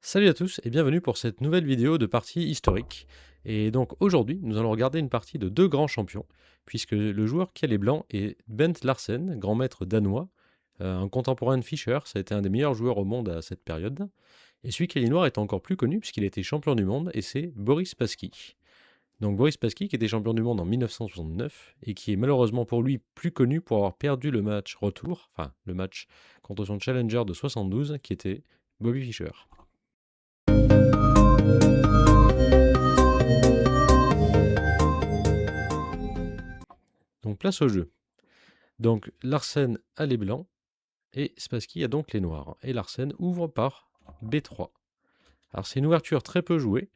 Salut à tous et bienvenue pour cette nouvelle vidéo de partie historique. Et donc aujourd'hui, nous allons regarder une partie de deux grands champions, puisque le joueur qui a les blancs est Bent Larsen, grand maître danois, un contemporain de Fischer, ça a été un des meilleurs joueurs au monde à cette période. Et celui qui a les noirs est encore plus connu puisqu'il a été champion du monde, et c'est Boris Spassky. Donc Boris Spassky qui était champion du monde en 1969 et qui est malheureusement pour lui plus connu pour avoir perdu le match retour, enfin le match contre son challenger de 72 qui était Bobby Fischer. Donc place au jeu. Donc Larsen a les blancs et Spassky a donc les noirs. Et Larsen ouvre par B3. Alors c'est une ouverture très peu jouée.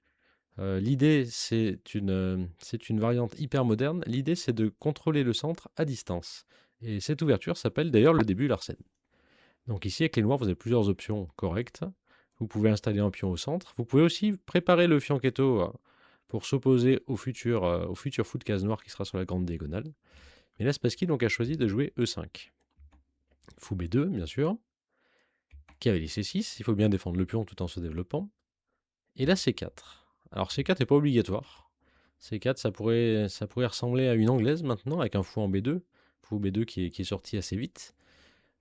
L'idée c'est une variante hyper moderne. L'idée c'est de contrôler le centre à distance. Et cette ouverture s'appelle d'ailleurs le début Larsen. Donc ici avec les noirs vous avez plusieurs options correctes. Vous pouvez installer un pion au centre. Vous pouvez aussi préparer le fianchetto pour s'opposer au futur fou de case noire qui sera sur la grande diagonale. Mais là Spassky donc a choisi de jouer E5. Fou B2, bien sûr. Cavalier C6, il faut bien défendre le pion tout en se développant. Et là C4. Alors C4 n'est pas obligatoire. C4, ça pourrait ressembler à une anglaise maintenant, avec un fou en B2. Fou B2 qui est sorti assez vite.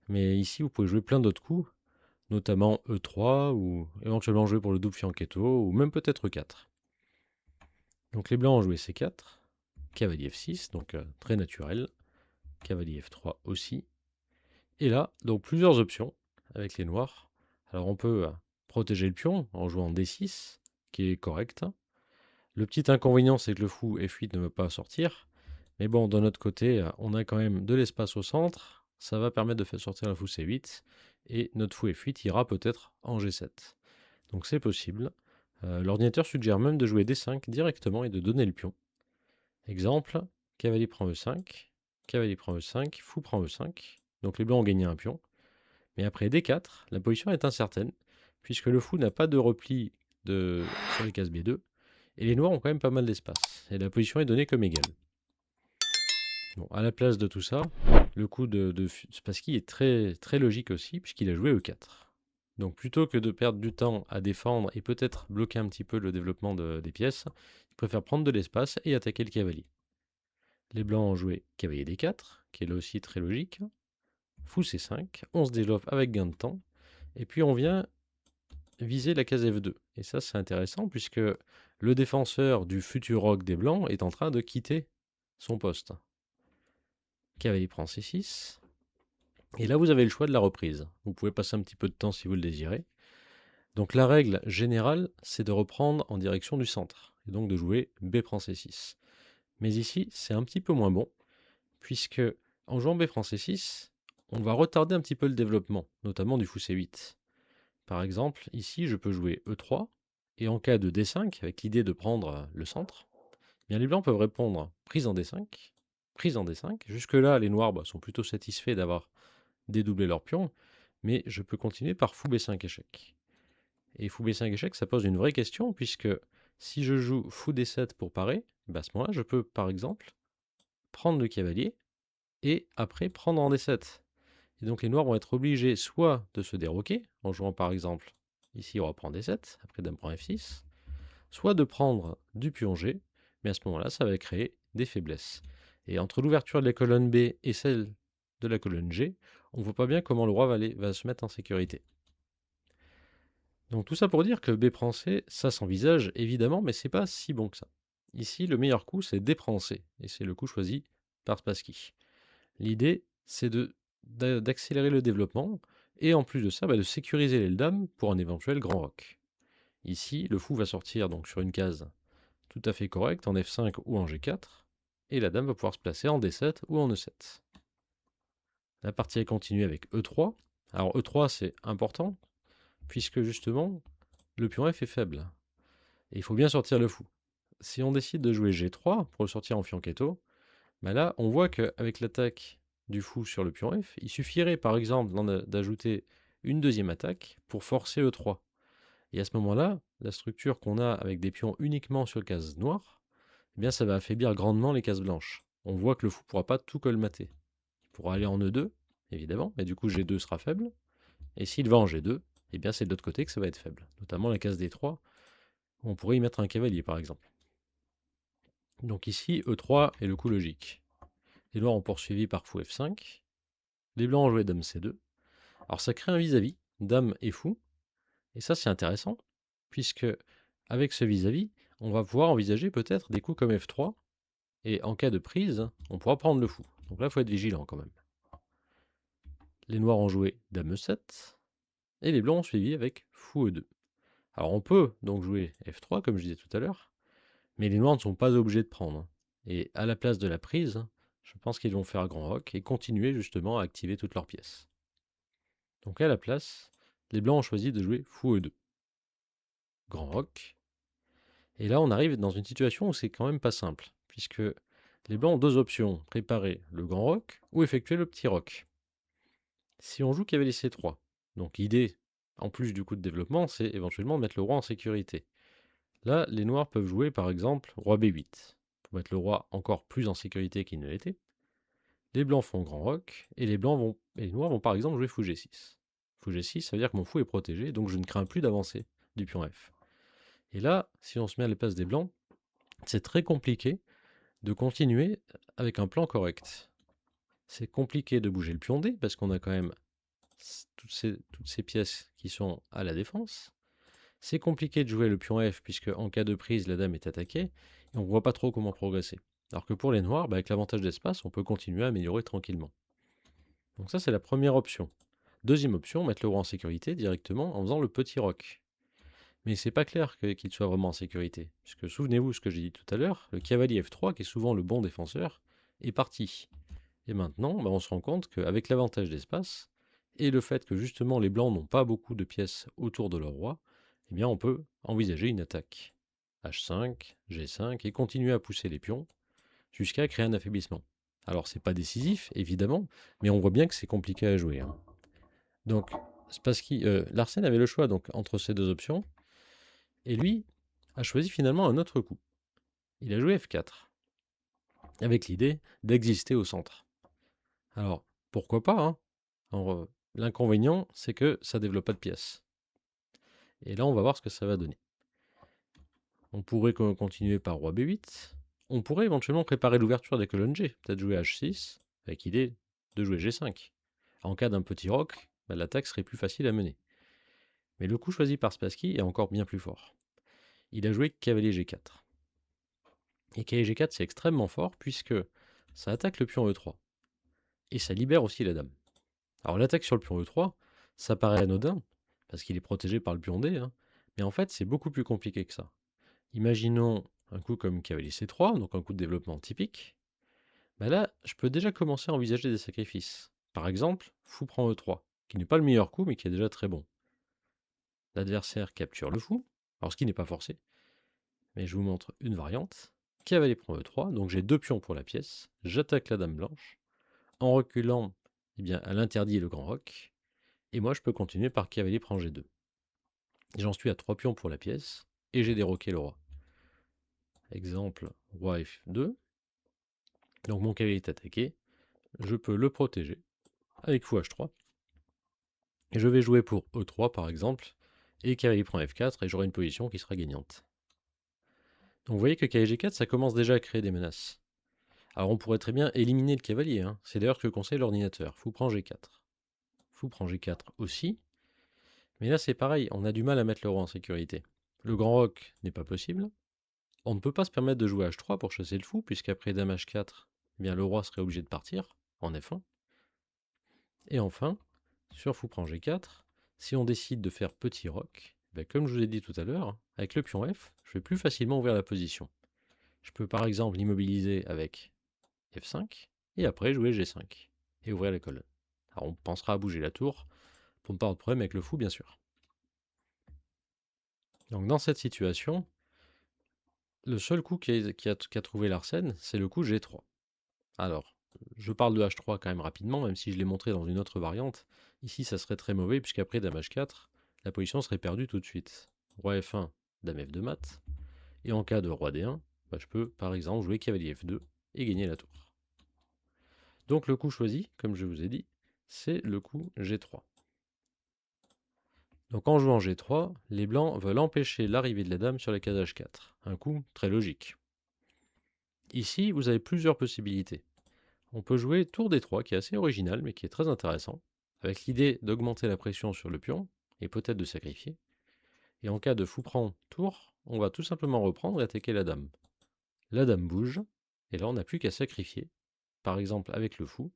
Mais ici, vous pouvez jouer plein d'autres coups, notamment E3, ou éventuellement jouer pour le double fianchetto, ou même peut-être E4. Donc les blancs ont joué C4. Cavalier F6, donc très naturel. Cavalier F3 aussi. Et là, donc plusieurs options avec les noirs. Alors on peut protéger le pion en jouant D6, qui est correct. Le petit inconvénient, c'est que le fou F8 ne veut pas sortir. Mais bon, d'un autre côté, on a quand même de l'espace au centre. Ça va permettre de faire sortir le fou C8. Et notre fou F8 ira peut-être en G7. Donc c'est possible. L'ordinateur suggère même de jouer D5 directement et de donner le pion. Exemple, cavalier prend E5, cavalier prend E5, fou prend E5. Donc les blancs ont gagné un pion. Mais après D4, la position est incertaine, puisque le fou n'a pas de repli sur les cases B2, et les noirs ont quand même pas mal d'espace, et la position est donnée comme égale. Bon, à la place de tout ça, le coup de Spassky est très, très logique aussi, puisqu'il a joué E4. Donc plutôt que de perdre du temps à défendre et peut-être bloquer un petit peu le développement des pièces, il préfère prendre de l'espace et attaquer le cavalier. Les blancs ont joué cavalier D4, qui est là aussi très logique. Fou C5, on se développe avec gain de temps, et puis on vient viser la case F2. Et ça c'est intéressant puisque le défenseur du futur roc des blancs est en train de quitter son poste. Cavalier prend C6, et là vous avez le choix de la reprise. Vous pouvez passer un petit peu de temps si vous le désirez. Donc la règle générale c'est de reprendre en direction du centre, et donc de jouer B prend C6. Mais ici c'est un petit peu moins bon, puisque en jouant B prend C6, on va retarder un petit peu le développement, notamment du fou C8. Par exemple, ici, je peux jouer E3, et en cas de D5, avec l'idée de prendre le centre, bien les blancs peuvent répondre prise en D5, prise en D5. Jusque-là, les noirs sont plutôt satisfaits d'avoir dédoublé leur pion, mais je peux continuer par fou B5 échec. Et fou B5 échec, ça pose une vraie question, puisque si je joue fou D7 pour parer, à ce moment-là, je peux, par exemple, prendre le cavalier, et après prendre en D7. Et donc les noirs vont être obligés soit de se déroquer, en jouant par exemple, ici on reprend D7, après dame prend F6, soit de prendre du pion G, mais à ce moment-là ça va créer des faiblesses. Et entre l'ouverture de la colonne B et celle de la colonne G, on ne voit pas bien comment le roi va se mettre en sécurité. Donc tout ça pour dire que B prend C, ça s'envisage évidemment, mais c'est pas si bon que ça. Ici le meilleur coup c'est D prend C, et c'est le coup choisi par Spassky. L'idée, c'est d'accélérer le développement et en plus de ça, de sécuriser les dames pour un éventuel grand roc. Ici, le fou va sortir donc sur une case tout à fait correcte en F5 ou en G4 et la dame va pouvoir se placer en D7 ou en E7. La partie est continuée avec E3. Alors E3 c'est important puisque justement le pion F est faible et il faut bien sortir le fou. Si on décide de jouer G3 pour le sortir en fianchetto, là, on voit qu'avec l'attaque du fou sur le pion F, il suffirait par exemple d'ajouter une deuxième attaque pour forcer E3. Et à ce moment-là, la structure qu'on a avec des pions uniquement sur les cases noires, ça va affaiblir grandement les cases blanches. On voit que le fou ne pourra pas tout colmater. Il pourra aller en E2, évidemment, mais du coup G2 sera faible. Et s'il va en G2, c'est de l'autre côté que ça va être faible, notamment notamment la case D3, où on pourrait y mettre un cavalier par exemple. Donc ici, E3 est le coup logique. Les noirs ont poursuivi par fou F5, les blancs ont joué dame C2. Alors ça crée un vis-à-vis, dame et fou, et ça c'est intéressant, puisque avec ce vis-à-vis, on va pouvoir envisager peut-être des coups comme F3, et en cas de prise, on pourra prendre le fou. Donc là, il faut être vigilant quand même. Les noirs ont joué dame E7, et les blancs ont suivi avec fou E2. Alors on peut donc jouer F3, comme je disais tout à l'heure, mais les noirs ne sont pas obligés de prendre. Et à la place de la prise, je pense qu'ils vont faire grand roc et continuer justement à activer toutes leurs pièces. Donc à la place, les blancs ont choisi de jouer fou E2. Grand roc. Et là, on arrive dans une situation où c'est quand même pas simple, puisque les blancs ont deux options, préparer le grand roc ou effectuer le petit roc. Si on joue cavalier C3, donc l'idée, en plus du coup de développement, c'est éventuellement de mettre le roi en sécurité. Là, les noirs peuvent jouer par exemple roi B8, pour mettre le roi encore plus en sécurité qu'il ne l'était. Les blancs font grand roc, et les noirs vont par exemple jouer fou G6. Fou G6, ça veut dire que mon fou est protégé, donc je ne crains plus d'avancer du pion F. Et là, si on se met à la place des blancs, c'est très compliqué de continuer avec un plan correct. C'est compliqué de bouger le pion D, parce qu'on a quand même toutes ces pièces qui sont à la défense. C'est compliqué de jouer le pion F, puisque en cas de prise, la dame est attaquée, et on ne voit pas trop comment progresser. Alors que pour les noirs, avec l'avantage d'espace, on peut continuer à améliorer tranquillement. Donc ça, c'est la première option. Deuxième option, mettre le roi en sécurité directement en faisant le petit roc. Mais c'est pas clair qu'il soit vraiment en sécurité, puisque souvenez-vous ce que j'ai dit tout à l'heure, le cavalier F3, qui est souvent le bon défenseur, est parti. Et maintenant, on se rend compte qu'avec l'avantage d'espace, et le fait que justement les blancs n'ont pas beaucoup de pièces autour de leur roi, eh bien on peut envisager une attaque. H5, G5, et continuer à pousser les pions, jusqu'à créer un affaiblissement. Alors c'est pas décisif, évidemment, mais on voit bien que c'est compliqué à jouer. Hein. Donc, Spassky, Larsen avait le choix donc, entre ces deux options, et lui a choisi finalement un autre coup. Il a joué F4, avec l'idée d'exister au centre. Alors, pourquoi pas hein. L'inconvénient, c'est que ça développe pas de pièces. Et là, on va voir ce que ça va donner. On pourrait continuer par roi B8. On pourrait éventuellement préparer l'ouverture des colonnes G. Peut-être jouer H6, avec l'idée de jouer G5. En cas d'un petit roc, l'attaque serait plus facile à mener. Mais le coup choisi par Spassky est encore bien plus fort. Il a joué cavalier G4. Et cavalier G4, c'est extrêmement fort, puisque ça attaque le pion E3. Et ça libère aussi la dame. Alors l'attaque sur le pion E3, ça paraît anodin, parce qu'il est protégé par le pion D, hein, mais en fait c'est beaucoup plus compliqué que ça. Imaginons un coup comme cavalier C3, donc un coup de développement typique. Là, je peux déjà commencer à envisager des sacrifices. Par exemple, fou prend E3, qui n'est pas le meilleur coup, mais qui est déjà très bon. L'adversaire capture le fou, alors ce qui n'est pas forcé, mais je vous montre une variante. Cavalier prend E3, donc j'ai deux pions pour la pièce, j'attaque la dame blanche. En reculant, eh bien, elle interdit le grand roc, et moi je peux continuer par cavalier prend G2. J'en suis à 3 pions pour la pièce, et j'ai déroqué le roi. Exemple, roi F2. Donc mon cavalier est attaqué, je peux le protéger avec fou H3. Et je vais jouer pour E3 par exemple, et cavalier prend F4, et j'aurai une position qui sera gagnante. Donc vous voyez que cavalier G4, ça commence déjà à créer des menaces. Alors on pourrait très bien éliminer le cavalier, hein. C'est d'ailleurs ce que conseille l'ordinateur. Fou prend G4. Fou prend G4 aussi. Mais là c'est pareil, on a du mal à mettre le roi en sécurité. Le grand roc n'est pas possible. On ne peut pas se permettre de jouer H3 pour chasser le fou, puisqu'après dame H4, eh bien, le roi serait obligé de partir en F1. Et enfin, sur fou prend G4, si on décide de faire petit roc, comme je vous l'ai dit tout à l'heure, avec le pion F, je vais plus facilement ouvrir la position. Je peux par exemple l'immobiliser avec F5, et après jouer G5, et ouvrir les colonnes. Alors on pensera à bouger la tour, pour ne pas avoir de problème avec le fou bien sûr. Donc dans cette situation, le seul coup qu'a trouvé Larsen, c'est le coup G3. Alors, je parle de H3 quand même rapidement, même si je l'ai montré dans une autre variante. Ici, ça serait très mauvais, puisqu'après dame H4, la position serait perdue tout de suite. Roi F1, dame F2 mat. Et en cas de roi D1, je peux par exemple jouer cavalier F2 et gagner la tour. Donc le coup choisi, comme je vous ai dit, c'est le coup G3. Donc en jouant G3, les blancs veulent empêcher l'arrivée de la dame sur la case H4. Un coup très logique. Ici, vous avez plusieurs possibilités. On peut jouer tour D3, qui est assez original, mais qui est très intéressant, avec l'idée d'augmenter la pression sur le pion, et peut-être de sacrifier. Et en cas de fou prend tour, on va tout simplement reprendre et attaquer la dame. La dame bouge, et là on n'a plus qu'à sacrifier, par exemple avec le fou,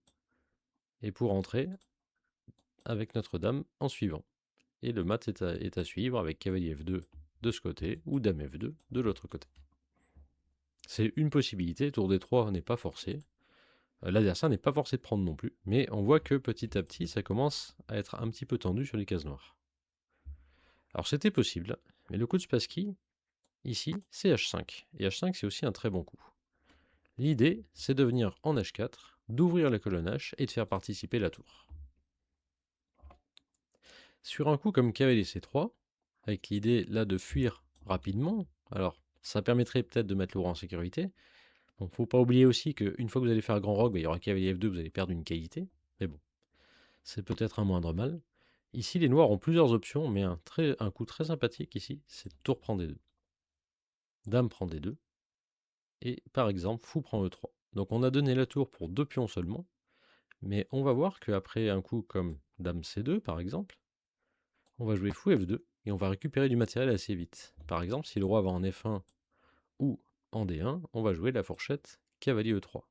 et pour entrer avec notre dame en suivant. Et le mat est à suivre avec cavalier F2 de ce côté, ou dame F2 de l'autre côté. C'est une possibilité, tour D3 n'est pas forcé. L'adversaire n'est pas forcé de prendre non plus, mais on voit que petit à petit ça commence à être un petit peu tendu sur les cases noires. Alors c'était possible, mais le coup de Spassky, ici, c'est H5, et H5 c'est aussi un très bon coup. L'idée, c'est de venir en H4, d'ouvrir la colonne H et de faire participer la tour. Sur un coup comme cavalier C3, avec l'idée là de fuir rapidement, alors ça permettrait peut-être de mettre le roi en sécurité. Bon, faut pas oublier aussi qu'une fois que vous allez faire grand roc, il y aura cavalier F2, vous allez perdre une qualité, mais bon, c'est peut-être un moindre mal. Ici, les noirs ont plusieurs options, mais un coup très sympathique ici, c'est tour prend D2. Dame prend D2, et par exemple, fou prend E3. Donc on a donné la tour pour 2 pions seulement, mais on va voir qu'après un coup comme dame C2 par exemple, on va jouer fou F2 et on va récupérer du matériel assez vite. Par exemple, si le roi va en F1 ou en D1, on va jouer la fourchette cavalier E3.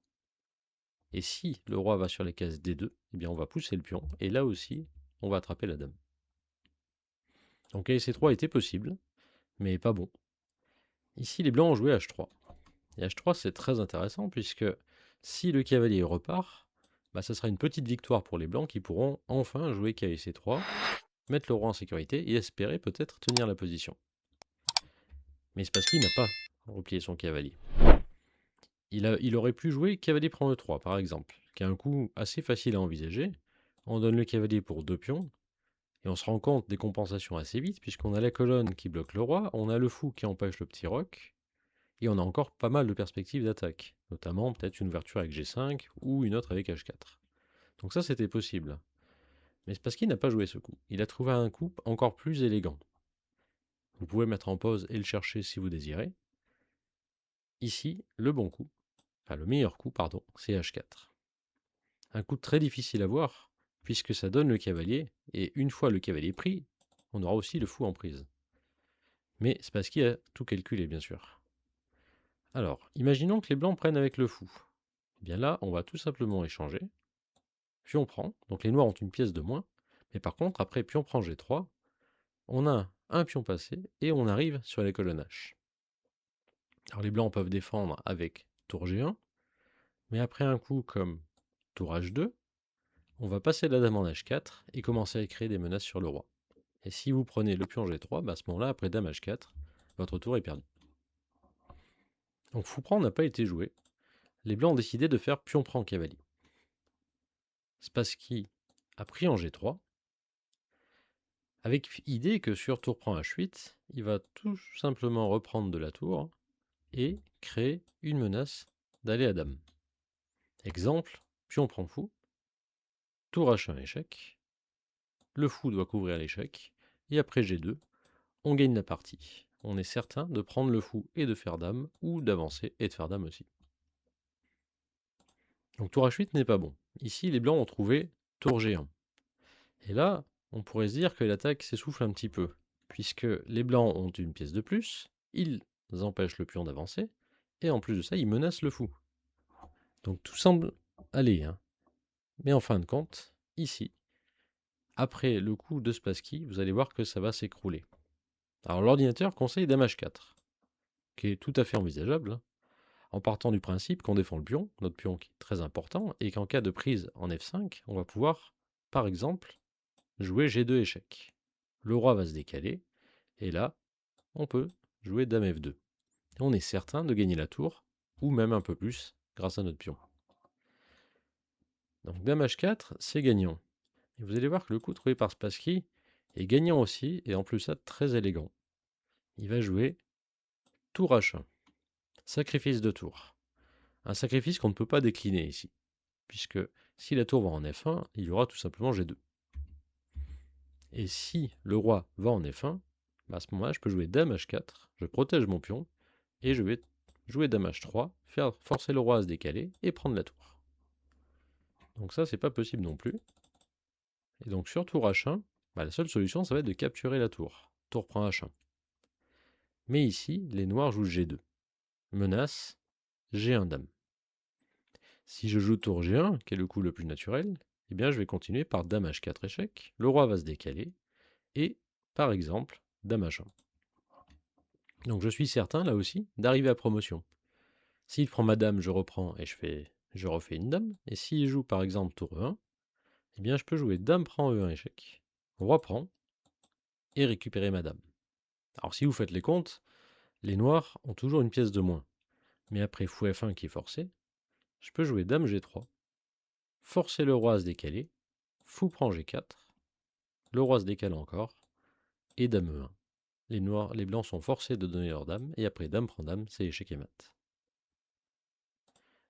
Et si le roi va sur la case D2, eh bien on va pousser le pion, et là aussi, on va attraper la dame. Donc C3 était possible, mais pas bon. Ici, les blancs ont joué H3. Et H3, c'est très intéressant, puisque si le cavalier repart, bah, ça sera une petite victoire pour les blancs qui pourront enfin jouer cavalier C3, mettre le roi en sécurité et espérer peut-être tenir la position. Mais Spassky n'a pas replié son cavalier. Il aurait pu jouer cavalier prend E3 par exemple, qui est un coup assez facile à envisager. On donne le cavalier pour 2 pions, et on se rend compte des compensations assez vite, puisqu'on a la colonne qui bloque le roi, on a le fou qui empêche le petit roc, et on a encore pas mal de perspectives d'attaque, notamment peut-être une ouverture avec G5 ou une autre avec H4. Donc ça c'était possible. Mais Spassky n'a pas joué ce coup. Il a trouvé un coup encore plus élégant. Vous pouvez mettre en pause et le chercher si vous désirez. Ici, le bon coup, enfin le meilleur coup, pardon, c'est H4. Un coup très difficile à voir, puisque ça donne le cavalier, et une fois le cavalier pris, on aura aussi le fou en prise. Mais Spassky a tout calculé, bien sûr. Alors, imaginons que les blancs prennent avec le fou. Eh bien là, on va tout simplement échanger. Pion prend, donc les noirs ont une pièce de moins, mais par contre, après pion prend G3, on a un pion passé, et on arrive sur les colonnes H. Alors les blancs peuvent défendre avec tour G1, mais après un coup comme tour H2, on va passer la dame en H4 et commencer à créer des menaces sur le roi. Et si vous prenez le pion G3, bah à ce moment-là, après dame H4, votre tour est perdu. Donc fou prend n'a pas été joué. Les blancs ont décidé de faire pion prend cavalier. Spassky a pris en G3, avec idée que sur tour prend H8, il va tout simplement reprendre de la tour et créer une menace d'aller à dame. Exemple, pion prend fou, tour H1 échec, le fou doit couvrir l'échec, et après G2, on gagne la partie. On est certain de prendre le fou et de faire dame, ou d'avancer et de faire dame aussi. Donc tour H8 n'est pas bon. Ici, les blancs ont trouvé tour G1. Et là, on pourrait se dire que l'attaque s'essouffle un petit peu, puisque les blancs ont une pièce de plus, ils empêchent le pion d'avancer, et en plus de ça, ils menacent le fou. Donc tout semble aller, hein. Mais en fin de compte, ici, après le coup de Spassky, vous allez voir que ça va s'écrouler. Alors l'ordinateur conseille dame H4, qui est tout à fait envisageable, hein, en partant du principe qu'on défend le pion, notre pion qui est très important, et qu'en cas de prise en F5, on va pouvoir, par exemple, jouer G2 échec. Le roi va se décaler, et là, on peut jouer dame F2. Et on est certain de gagner la tour, ou même un peu plus, grâce à notre pion. Donc dame H4, c'est gagnant. Et vous allez voir que le coup trouvé par Spassky est gagnant aussi, et en plus ça, très élégant. Il va jouer tour H1. Sacrifice de tour. Un sacrifice qu'on ne peut pas décliner ici, puisque si la tour va en F1, il y aura tout simplement G2. Et si le roi va en F1, à ce moment-là, je peux jouer Dame H4, je protège mon pion, et je vais jouer Dame H3, faire forcer le roi à se décaler, et prendre la tour. Donc ça, c'est pas possible non plus. Et donc sur tour H1, la seule solution, ça va être de capturer la tour. Tour prend H1. Mais ici, les noirs jouent G2. Menace, G1 Dame. Si je joue tour G1, qui est le coup le plus naturel, eh bien je vais continuer par Dame H4 échec, le roi va se décaler, et, par exemple, Dame H1. Donc je suis certain, là aussi, d'arriver à promotion. S'il prend ma dame, je reprends et je refais une dame. Et s'il joue par exemple tour E1, eh bien je peux jouer dame prend E1 échec, roi prend, et récupérer ma dame. Alors si vous faites les comptes, les noirs ont toujours une pièce de moins. Mais après fou F1 qui est forcé, je peux jouer dame G3, forcer le roi à se décaler, fou prend G4, le roi se décale encore, et dame E1. Les blancs sont forcés de donner leur dame, et après dame prend dame, c'est échec et mat.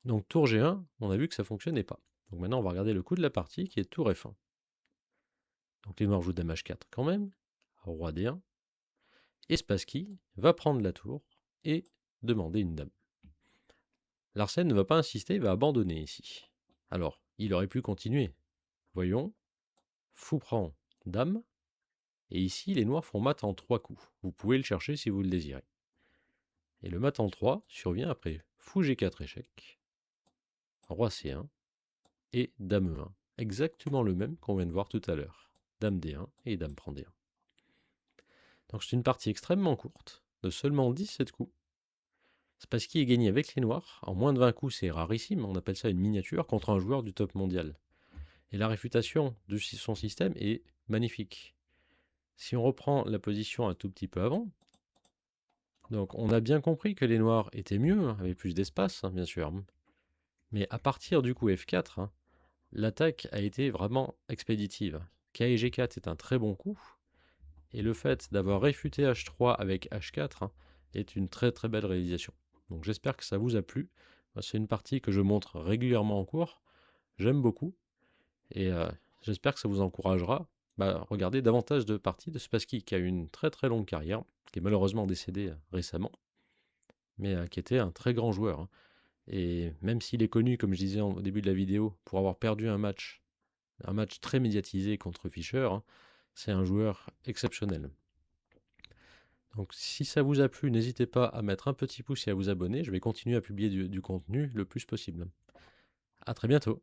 Donc tour G1, on a vu que ça ne fonctionnait pas. Donc maintenant on va regarder le coup de la partie qui est tour F1. Donc les noirs jouent dame H4 quand même, roi D1, et Spassky va prendre la tour et demander une dame. Larsen ne va pas insister, il va abandonner ici. Alors, il aurait pu continuer. Voyons, fou prend dame, et ici les noirs font mat en 3 coups. Vous pouvez le chercher si vous le désirez. Et le mat en 3 survient après fou G4 échec, roi C1 et dame E1. Exactement le même qu'on vient de voir tout à l'heure. Dame D1 et dame prend D1. Donc c'est une partie extrêmement courte, de seulement 17 coups. Spassky est gagné avec les noirs. En moins de 20 coups, c'est rarissime, on appelle ça une miniature contre un joueur du top mondial. Et la réfutation de son système est magnifique. Si on reprend la position un tout petit peu avant, donc on a bien compris que les noirs étaient mieux, avaient plus d'espace, bien sûr. Mais à partir du coup F4, l'attaque a été vraiment expéditive. K et G4 est un très bon coup, et le fait d'avoir réfuté H3 avec H4 est une très très belle réalisation. Donc j'espère que ça vous a plu. C'est une partie que je montre régulièrement en cours. J'aime beaucoup. Et j'espère que ça vous encouragera à regarder davantage de parties de Spassky, qui a eu une très très longue carrière, qui est malheureusement décédé récemment, mais qui était un très grand joueur. Et même s'il est connu, comme je disais au début de la vidéo, pour avoir perdu un match très médiatisé contre Fischer, c'est un joueur exceptionnel. Donc si ça vous a plu, n'hésitez pas à mettre un petit pouce et à vous abonner. Je vais continuer à publier du contenu le plus possible. A très bientôt.